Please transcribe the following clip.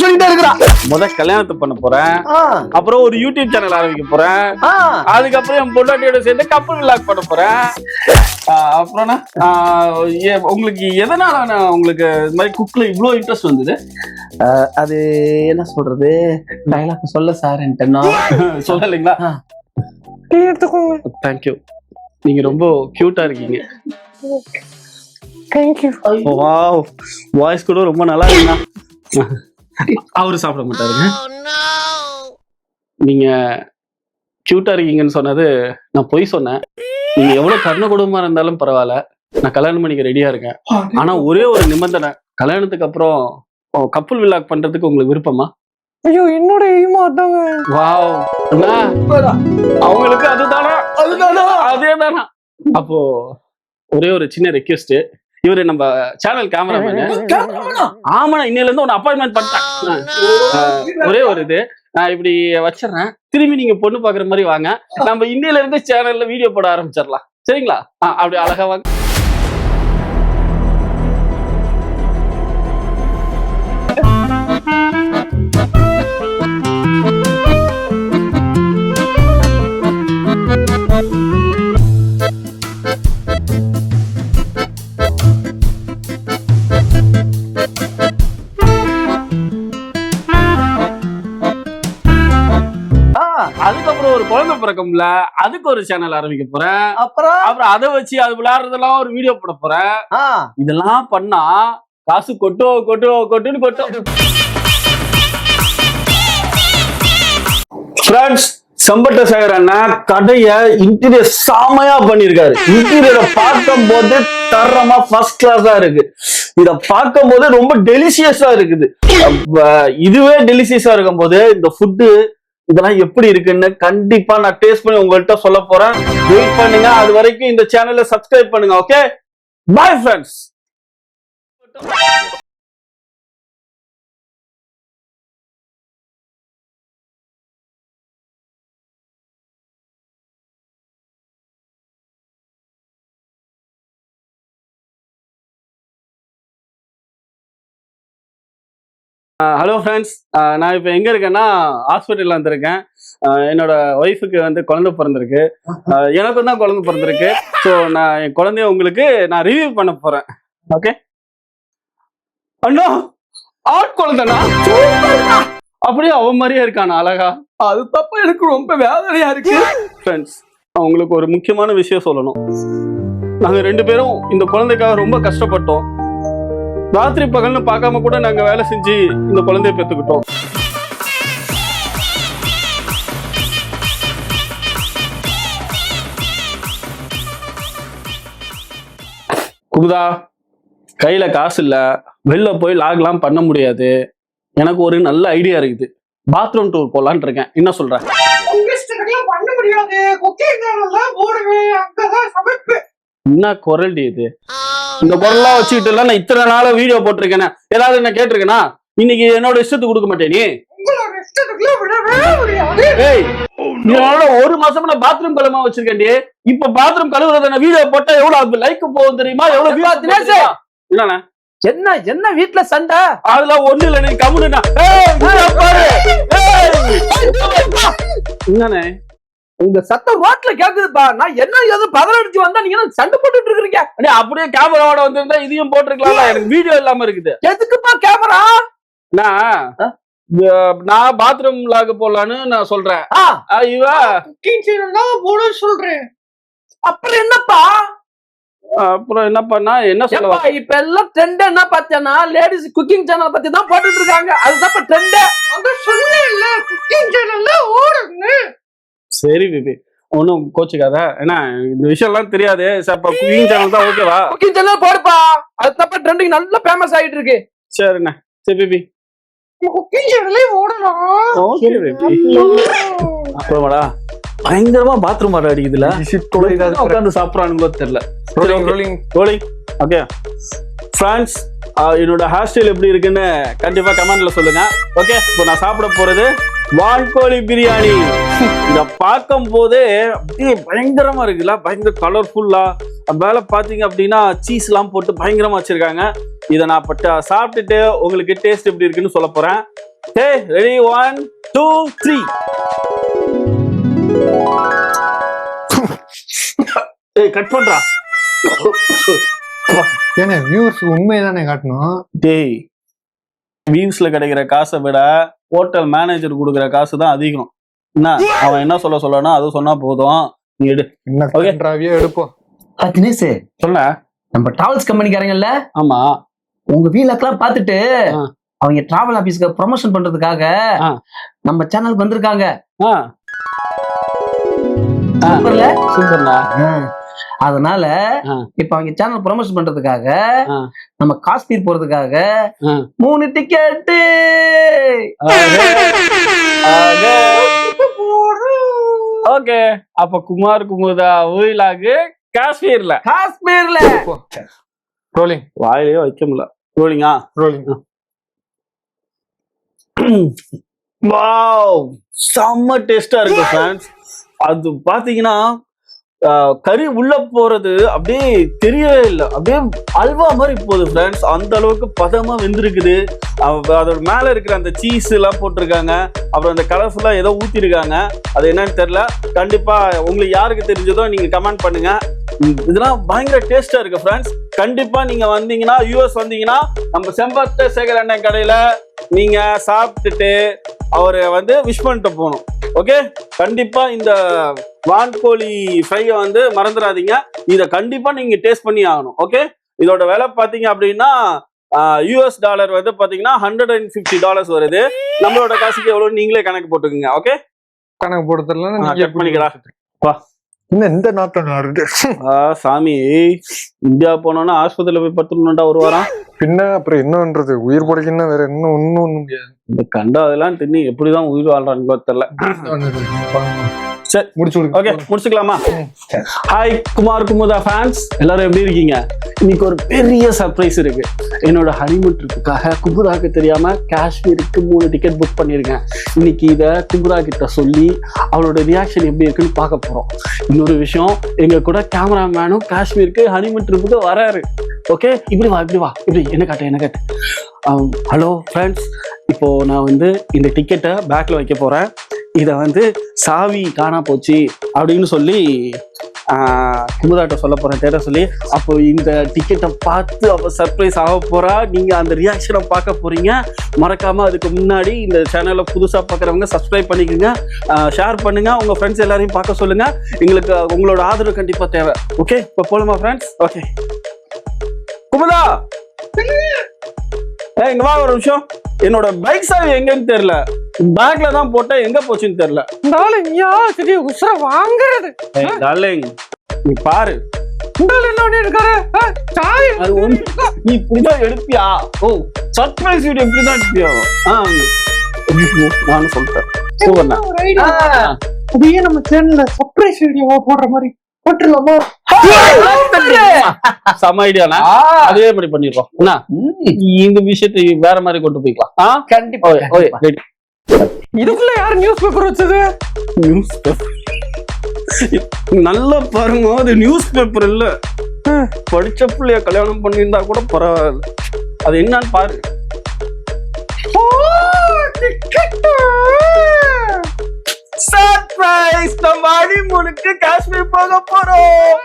சொல்லிட்டே இருக்கிறா. முதல் கல்யாணத்தை பண்ண போறேன், அப்புறம் ஒரு யூடியூப் சேனல் ஆரம்பிக்க போறேன், அதுக்கப்புறம் என் பொண்டாட்டியோட சேர்ந்து கப்பல் விளாக் பண்ண போறேன். அப்புறம் உங்களுக்கு எதனால உங்களுக்கு இந்த மாதிரி குக்ல இவ்வளவு இன்ட்ரெஸ்ட் வந்தது? அது என்ன சொல்றது, டைலாக் சொல்ல சார் சொல்லலைங்களா? தேங்க்யூ, நீங்க ரொம்ப கியூட்டா இருக்கீங்க. வாவ், வாய்ஸ் கூட ரொம்ப நல்லா இருக்குண்ணா. அவரு சாப்பிட மாட்டாருங்க. நீங்க கியூட்டா இருக்கீங்கன்னு சொன்னது நான் பொய் சொன்னேன். நீங்க எவ்வளவு கர்ண குடும்பமா இருந்தாலும் பரவாயில்ல, நான் கல்யாணம் பண்ணிக்க ரெடியா இருக்கேன். ஆனா ஒரே ஒரு நிபந்தனை, கல்யாணத்துக்கு அப்புறம் கப்பல் விளாக் பண்றதுக்கு உங்களுக்கு விருப்பமா? ஐயோ, என்னோட எய்மா அதாங்க. வாவ், அவங்களுக்கு அதுதானா? அதேதானா? அப்போ ஒரே ஒரு சின்ன ரெக்வெஸ்ட், இவரு நம்ம சேனல் கேமராமேன். ஆமா, இன்னையில இருந்து ஒன்னு அப்பாயின்மெண்ட் பண்ணிட்டேன். ஒரே ஒரு இது நான் இப்படி வச்சிடறேன், திரும்பி நீங்க பொண்ணு பாக்குற மாதிரி வாங்க. நம்ம இன்னையில இருந்து சேனல்ல வீடியோ போட ஆரம்பிச்சிடலாம், சரிங்களா? அப்படி அழகா வாங்க. அதுக்கப்புறம் ஒரு குழந்தை பிறக்கும்ல, அதுக்கு ஒரு சேனல் ஆரம்பிக்க போறேன். அப்புறம் அதை வச்சு அது விளையாடுறதெல்லாம் ஒரு வீடியோ போட போறேன். இதெல்லாம் பண்ணா காசு கொட்டுன்னு கொட்டும். ஃப்ரெண்ட்ஸ், செம்பட்ட சேகர் அண்ணா கடைய இன்டீரியர் சாமையா பண்ணிருக்காரு. இன்டீரியரை பார்க்கும் போது தரமா ஃபர்ஸ்ட் கிளாஸா இருக்கு. இத பார்க்கும் போது ரொம்ப டெலிசியஸா இருக்குது. இதுவே டெலிசியஸா இருக்கும் போது இந்த ஃபுட்டு இதெல்லாம் எப்படி இருக்குன்னு கண்டிப்பா நான் டேஸ்ட் பண்ணி உங்கள்கிட்ட சொல்ல போறேன். வெயிட் பண்ணுங்க. அது வரைக்கும் இந்த சேனலை சப்ஸ்கிரைப் பண்ணுங்க. Okay, bye friends. Hello friends, நான் இப்போ எங்கே இருக்கேன்னா ஹாஸ்பிட்டலில் வந்துருக்கேன். என்னோட ஒய்ஃபுக்கு வந்து குழந்தை பிறந்திருக்கு, எனக்கும் தான் குழந்தை பிறந்திருக்கு. ஸோ நான் என் குழந்தைய உங்களுக்கு நான் ரிவ்யூ பண்ண போகிறேன். ஓகே அண்ணா, ஆட் குழந்தைண்ணா, அப்படியே அவன் மாதிரியே இருக்கானா அழகா? அது தப்ப எனக்கு ரொம்ப வேதனையா இருக்கு. ஃப்ரெண்ட்ஸ், அவங்களுக்கு ஒரு முக்கியமான விஷயம் சொல்லணும். நாங்கள் 2 பேரும் இந்த குழந்தைக்காக ரொம்ப கஷ்டப்பட்டோம். ராத்திரி பகல்னு பார்க்காம கூட நாங்க வேலை செஞ்சு இந்த குழந்தைய பெற்றுக்கிட்டோம். குமுதா, கையில காசு இல்ல, வெளில போய் லாக்லாம் பண்ண முடியாது. எனக்கு ஒரு நல்ல ஐடியா இருக்குது. பாத்ரூம் டூர் போலான்னு இருக்கேன். என்ன சொல்ற? என்ன குரல் இது? இந்த குரல்லாம் வச்சுக்கிட்டு நான் இத்தனை நாள வீடியோ போட்டிருக்கேன். ஏதாவது என்ன கேட்டிருக்கேனா? இன்னைக்கு என்னோட இஷ்டத்துக்கு கொடுக்க மாட்டேன். நீ ஒரு மாசமா பாத்ரூம் கழுவமா வச்சிருக்கேன். இப்ப பாத்ரூம் கழுவுறத வீடியோ போட்டா எவ்வளவு லைக் போகும் தெரியுமா? எவ்வளவு என்ன என்ன வீட்டுல சண்டை? அதெல்லாம் ஒண்ணு இல்ல, நீ கம்முனா என்னண்ணே உங்க சத்தம் ரோட்ல கேக்குதுப்பா. நான் என்ன ஏதோ பதறடிச்சு வந்தா நீங்க சண்டை போட்டுட்டு இருக்கீங்க. அப்படியே கேமராவோட வந்திருந்தா இதையும் போட்டிருக்கலாம். எனக்கு வீடியோ இல்லாம இருக்குது. எதுக்குப்பா கேமரா? நான் பாத்ரூம் லாக் போடலான்னு நான் சொல்றேன். சொல்றேன். அப்புறம் என்னப்பா? அப்புறம் என்ன பண்ணா என்ன சொல்ல? இப்ப எல்லாம் ட்ரெண்ட் என்ன பார்த்தேன்னா லேடிஸ் குக்கிங் சேனல் பத்தி தான் போட்டுட்டு இருக்காங்க. அதுதான் ட்ரெண்ட். குக்கிங் சேனல்ல ஓடுங்க. சரி பேபி, ஒன்னும் கோச்சுக்காத. ஏன்னா இந்த விஷயம் எல்லாம் தெரியாது. குக்கிங் சேனல் தான் ஓகேவா? குக்கிங் சேனல் போடுப்பா. அது தப்ப ட்ரெண்டிங் நல்லா ஃபேமஸ் ஆயிட்டு இருக்கு. சரிண்ணா, சரி பேபி, குக்கிங் சேனல்லே ஓடலாம். Okay baby. அப்புறமாடா பயங்கரமா பாத்ரூம் வர அடிக்குதுல, உட்காந்து சாப்பிடறானுங்களோ தெரியல. ரோலிங். ஓகே ஃப்ரெண்ட்ஸ், என்னோட ஹேர் ஸ்டைல் எப்படி இருக்குன்னு கண்டிப்பா கமெண்ட்ல சொல்லுங்க. ஓகே, இப்போ நான் சாப்பிட போறது வான்கோழி பிரியாணி. இத பார்க்கும் போதே அப்படியே பயங்கரமா இருக்குல்ல, பயங்கர கலர்ஃபுல்லா. மேல பாத்தீங்க அப்படின்னா சீஸ் எல்லாம் போட்டு பயங்கரமா வச்சிருக்காங்க. இதை நான் சாப்பிட்டுட்டு உங்களுக்கு டேஸ்ட் எப்படி இருக்குன்னு சொல்ல போறேன். ரெடி 1 2 3. கட் பண்றா. ஏன்னா வியூவர்ஸ் உண்மைதானே காட்டணும். டேய், வியூஸ்ல கிடைக்கிற காசை விட ஹோட்டல் மேனேஜர் கொடுக்குற காசு தான் அதிகம். என்ன அவன் என்ன சொல்லணும் அது சொன்னா போதும். நீ எடு. என்ன எடுப்போம். தினேஷ் சொல்ல, நம்ம டிராவல்ஸ் கம்பெனிக்காரங்கல்ல, ஆமா, உங்க வீலக்கெல்லாம் பார்த்துட்டு அவங்க டிராவல் ஆபீஸ்க்கு ப்ரொமோஷன் பண்றதுக்காக நம்ம சேனலுக்கு வந்திருக்காங்க. சூப்பர்ல. அதனால இப்ப அவங்க சேனல் ப்ரொமோஷன் பண்றதுக்காக நம்ம காஷ்மீர் போறதுக்காக 3 டிக்கெட்டு. ஓகே, அப்ப குமார் குமுதா ஊயிலாகு காஷ்மீர்ல ரோலிங். வாயிலே வைக்க முடியல. ரோலிங்கா? ரோலிங். வாவ், செம்ம டேஸ்டா இருக்கு ஃப்ரெண்ட்ஸ். அது பாத்தீங்கன்னா கறி உள்ள போறது அப்படியே தெரியவே இல்லை, அப்படியே அல்வா மாதிரி போகுது ஃப்ரெண்ட்ஸ். அந்த அளவுக்கு பதமா வெந்திருக்குது. அதோட மேல இருக்கிற அந்த சீஸ் எல்லாம் போட்டிருக்காங்க. அப்புறம் அந்த கலர்ஃபுல்லா ஏதோ ஊத்திருக்காங்க. அது என்னன்னு தெரியல. கண்டிப்பா உங்களுக்கு யாருக்கு தெரிஞ்சதோ நீங்க கமெண்ட் பண்ணுங்க. இதெல்லாம் பயங்கர டேஸ்டா இருக்கு ஃப்ரெண்ட்ஸ். கண்டிப்பா நீங்க வந்தீங்கன்னா, யூஎஸ் வந்தீங்கன்னா, நம்ம செம்பட்ட சேகர் அண்ணன் கடையில நீங்க சாப்பிட்டுட்டு அவரை விஷ் பண்ணிட்டு போகணும். ஓகே, கண்டிப்பா இந்த வான்கோழி ஃப்ரையை மறந்துடாதீங்க. இதை கண்டிப்பா நீங்க டேஸ்ட் பண்ணி ஆகணும். ஓகே, இதோட விலை பாத்தீங்க அப்படின்னா யூஎஸ் டாலர் பாத்தீங்கன்னா $150 வருது. நம்மளோட காசுக்கு எவ்வளவு நீங்களே கணக்கு போட்டுக்கோங்க. ஓகே, கணக்கு போடுறதுல செக் பண்ணிக்கலாம். வா, இந்த நாட்டு சாமி, இந்தியா போனோம்னா ஆஸ்பத்திரியில போய் படுத்துணும்டா ஒரு வாரம். பின்ன அப்புறம் என்ன பண்றது? உயிர் பிடிக்கணும்னா வேற இன்னும் ஒண்ணும் முடியாது. இந்த கண்டா அதெல்லாம் தின்னி எப்படிதான் உயிர் வாழ்றாங்க தெரியல. சரி, முடிச்சுக்கலாமா? ஹாய் குமார் குமுதா ஃபேன்ஸ், எல்லாரும் எப்படி இருக்கீங்க? இன்னைக்கு ஒரு பெரிய சர்ப்ரைஸ் இருக்கு. என்னோட ஹனிமூன் ட்ரிப்புக்காக குமுதாக்கு தெரியாம காஷ்மீருக்கு 3 டிக்கெட் புக் பண்ணிருக்கேன். இன்னைக்கு இத குமுதா கிட்ட சொல்லி அவளோட ரியாக்ஷன் எப்படி இருக்குன்னு பார்க்க போறோம். இன்னொரு விஷயம், எங்க கூட கேமராமேனும் காஷ்மீருக்கு ஹனிமூன் ட்ரிப்புக்கு வராரு. ஓகே, இப்படி வா இப்படி என்ன காட்டு. ஹலோ ஃப்ரெண்ட்ஸ், இப்போ நான் இந்த டிக்கெட்டை பேக்ல வைக்க போறேன். இதை சாவி காணா போச்சு அப்படின்னு சொல்லி குமுதாட்ட சொல்ல போறேன், தேட சொல்லி. அப்போ இந்த டிக்கெட்டை பார்த்து அவ சர்ப்ரைஸ் ஆக போறா. நீங்க அந்த ரியாக்ஷனை பார்க்க போறீங்க. மறக்காம அதுக்கு முன்னாடி இந்த சேனலை புதுசா பார்க்குறவங்க சப்ஸ்கிரைப் பண்ணிக்கோங்க, ஷேர் பண்ணுங்க, உங்க ஃப்ரெண்ட்ஸ் எல்லாரையும் பார்க்க சொல்லுங்க. எங்களுக்கு உங்களோட ஆதரவு கண்டிப்பா தேவை. ஓகே, இப்போ போலாமா ஃப்ரெண்ட்ஸ்? ஓகே, குமுதா இங்க வா ஒரு நிமிஷம். என்னோட பைக் சாவி எங்கன்னு தெரியல, பேக்ல தான் போட்டேன், எங்க போச்சுன்னு தெரியல. நீ பாரு, நீ இப்படிதான் எடுப்பியா? ஓ, சர்ப்ரைஸ் வீடியோ இப்படிதான் எடுப்பியா? நானும் சொல்லிட்டேன். அப்படியே நம்ம சேனல்ல சர்ப்ரைஸ் வீடியோவா போடுற மாதிரி போட்டுலாமா? செம ஐடியானா, அதே மாதிரி பண்ணிடுறோம். என்ன, இந்த விஷயத்தை வேற மாதிரி கொண்டு போய்க்கலாம். கண்டிப்பா. இதுக்குள்ள யாரு நியூஸ் பேப்பர் வச்சது? நியூஸ் பேப்பர் நல்லா பாருங்க, அது நியூஸ் பேப்பர் இல்ல. படிச்ச பிள்ளைய கல்யாணம் பண்ணியிருந்தா கூட பரவாயில்ல. அது என்னன்னு பாரு. சர்ப்ரைஸ், நம்ம ஹனிமூனுக்கு காஷ்மீர் போக போறோம்.